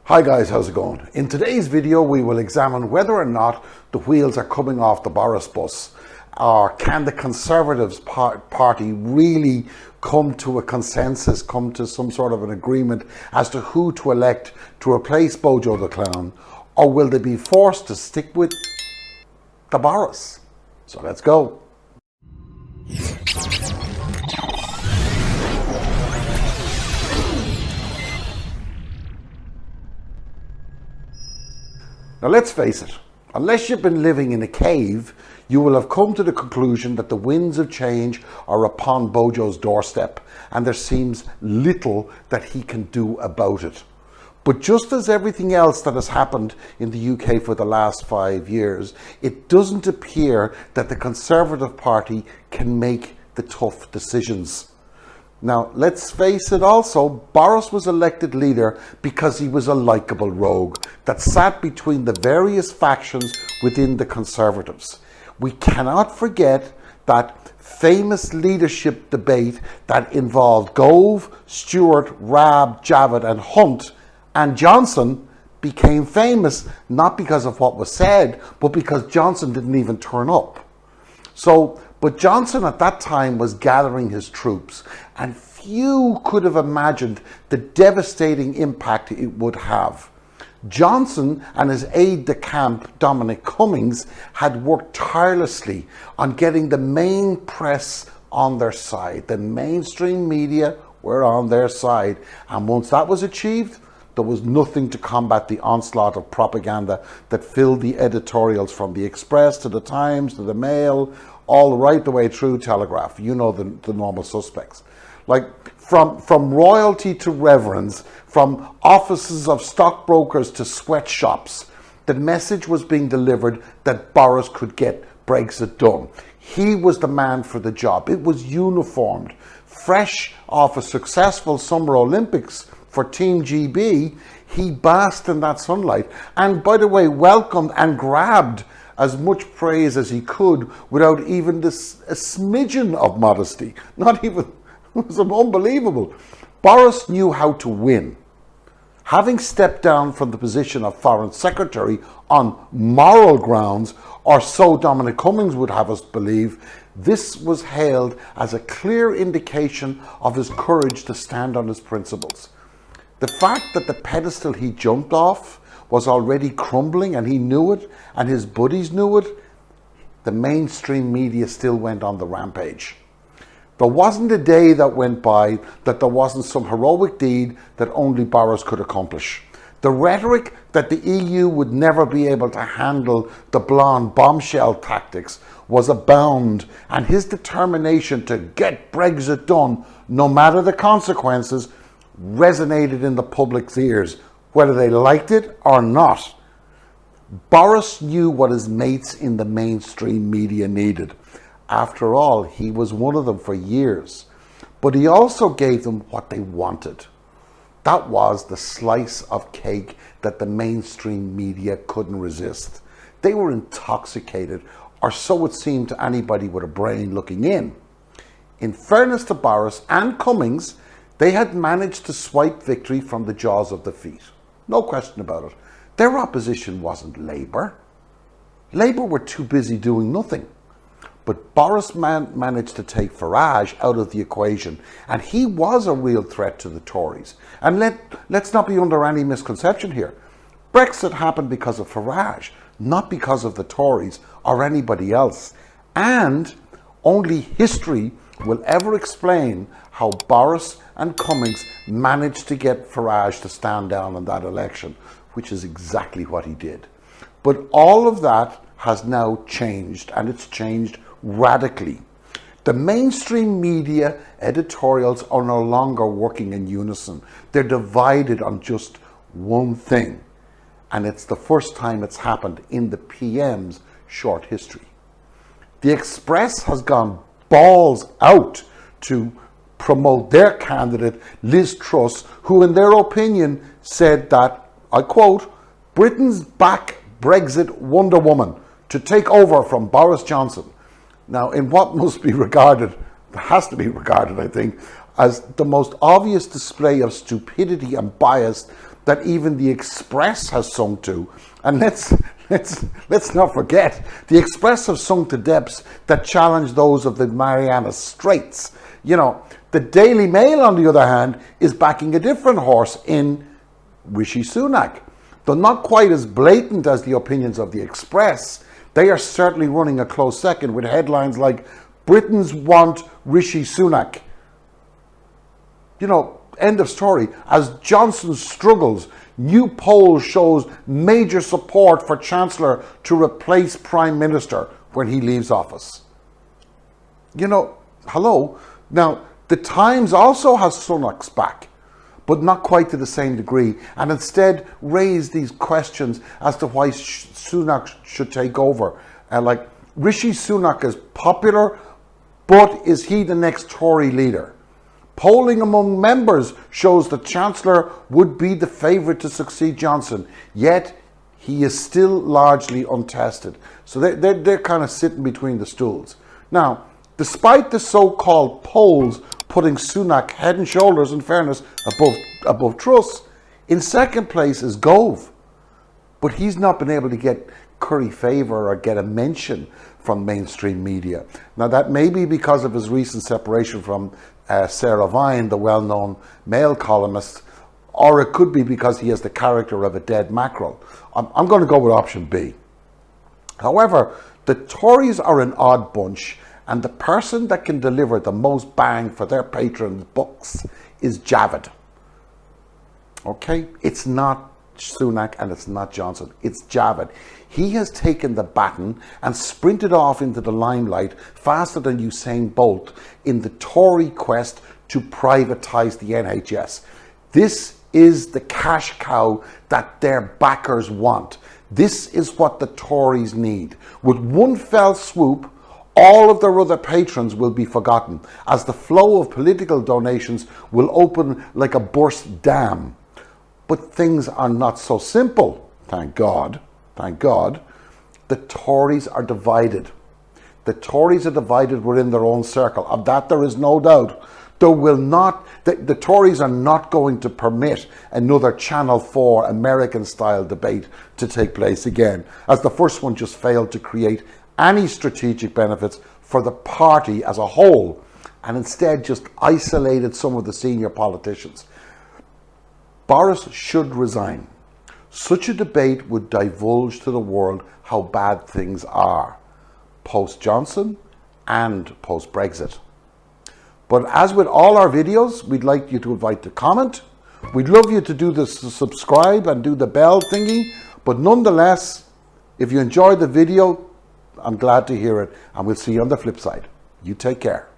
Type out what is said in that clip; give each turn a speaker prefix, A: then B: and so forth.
A: Hi guys, how's it going? In today's video we will examine whether or not the wheels are coming off the Boris bus, or can the Conservatives party really come to a consensus, come to some sort of an agreement as to who to elect to replace Bojo the Clown, or will they be forced to stick with the Boris? So let's go. Now let's face it, unless you've been living in a cave, you will have come to the conclusion that the winds of change are upon Bojo's doorstep and there seems little that he can do about it. But just as everything else that has happened in the UK for the last 5 years, it doesn't appear that the Conservative Party can make the tough decisions. Now, let's face it also, Boris was elected leader because he was a likeable rogue that sat between the various factions within the Conservatives. We cannot forget that famous leadership debate that involved Gove, Stewart, Raab, Javid and Hunt, and Johnson became famous not because of what was said, but because Johnson didn't even turn up. But Johnson at that time was gathering his troops, and few could have imagined the devastating impact it would have. Johnson and his aide-de-camp Dominic Cummings had worked tirelessly on getting the main press on their side. The mainstream media were on their side, and once that was achieved, there was nothing to combat the onslaught of propaganda that filled the editorials from the Express to the Times to the Mail, all right the way through Telegraph. You know the normal suspects. Like from royalty to reverends, from offices of stockbrokers to sweatshops, the message was being delivered that Boris could get Brexit done. He was the man for the job. It was uniformed. Fresh off a successful Summer Olympics for Team GB, he basked in that sunlight and, by the way, welcomed and grabbed as much praise as he could without even a smidgen of modesty. Not even, it was unbelievable. Boris knew how to win. Having stepped down from the position of Foreign Secretary on moral grounds, or so Dominic Cummings would have us believe, this was hailed as a clear indication of his courage to stand on his principles. The fact that the pedestal he jumped off was already crumbling and he knew it and his buddies knew it, the mainstream media still went on the rampage. There wasn't a day that went by that there wasn't some heroic deed that only Boris could accomplish. The rhetoric that the EU would never be able to handle the blonde bombshell tactics was abound, and his determination to get Brexit done, no matter the consequences, resonated in the public's ears, whether they liked it or not. Boris knew what his mates in the mainstream media needed. After all, he was one of them for years. But he also gave them what they wanted. That was the slice of cake that the mainstream media couldn't resist. They were intoxicated, or so it seemed to anybody with a brain looking in. In fairness to Boris and Cummings, they had managed to swipe victory from the jaws of defeat. No question about it. Their opposition wasn't Labour. Labour were too busy doing nothing. But Boris managed to take Farage out of the equation, and he was a real threat to the Tories. And let's not be under any misconception here. Brexit happened because of Farage, not because of the Tories or anybody else. And only history will ever explain how Boris and Cummings managed to get Farage to stand down in that election, which is exactly what he did. But all of that has now changed, and it's changed radically. The mainstream media editorials are no longer working in unison. They're divided on just one thing, and it's the first time it's happened in the PM's short history. The Express has gone balls out to promote their candidate, Liz Truss, who in their opinion said that, I quote, "Britain's back Brexit Wonder Woman to take over from Boris Johnson." Now, in what must be regarded, has to be regarded, I think, as the most obvious display of stupidity and bias, that even the Express has sunk to. And let's not forget, the Express have sunk to depths that challenge those of the Mariana Straits. You know, the Daily Mail, on the other hand, is backing a different horse in Rishi Sunak. Though not quite as blatant as the opinions of the Express, they are certainly running a close second with headlines like, Britons want Rishi Sunak. You know, end of story. As Johnson struggles, new poll shows major support for Chancellor to replace Prime Minister when he leaves office. You know, hello. Now, the Times also has Sunak's back, but not quite to the same degree, and instead raise these questions as to why Sunak should take over. Like, Rishi Sunak is popular, but is he the next Tory leader? Polling among members shows the Chancellor would be the favourite to succeed Johnson, yet he is still largely untested. So they're kind of sitting between the stools. Now, despite the so-called polls putting Sunak head and shoulders, in fairness, above Truss, in second place is Gove. But he's not been able to get curry favour or get a mention from mainstream media. Now, that may be because of his recent separation from Sarah Vine, the well-known male columnist, or it could be because he has the character of a dead mackerel. I'm going to go with option B. However, the Tories are an odd bunch, and the person that can deliver the most bang for their patrons' bucks is Javid. Okay? It's not Sunak and it's not Johnson. It's Javid. He has taken the baton and sprinted off into the limelight faster than Usain Bolt in the Tory quest to privatise the NHS. This is the cash cow that their backers want. This is what the Tories need. With one fell swoop, all of their other patrons will be forgotten, as the flow of political donations will open like a burst dam. But things are not so simple, thank God. Thank God. The Tories are divided. The Tories are divided within their own circle. Of that there is no doubt. There will not, the Tories are not going to permit another Channel 4 American-style debate to take place again, as the first one just failed to create any strategic benefits for the party as a whole, and instead just isolated some of the senior politicians. Boris should resign. Such a debate would divulge to the world how bad things are, post-Johnson and post-Brexit. But as with all our videos, we'd like you to invite to comment. We'd love you to do the subscribe and do the bell thingy. But nonetheless, if you enjoyed the video, I'm glad to hear it. And we'll see you on the flip side. You take care.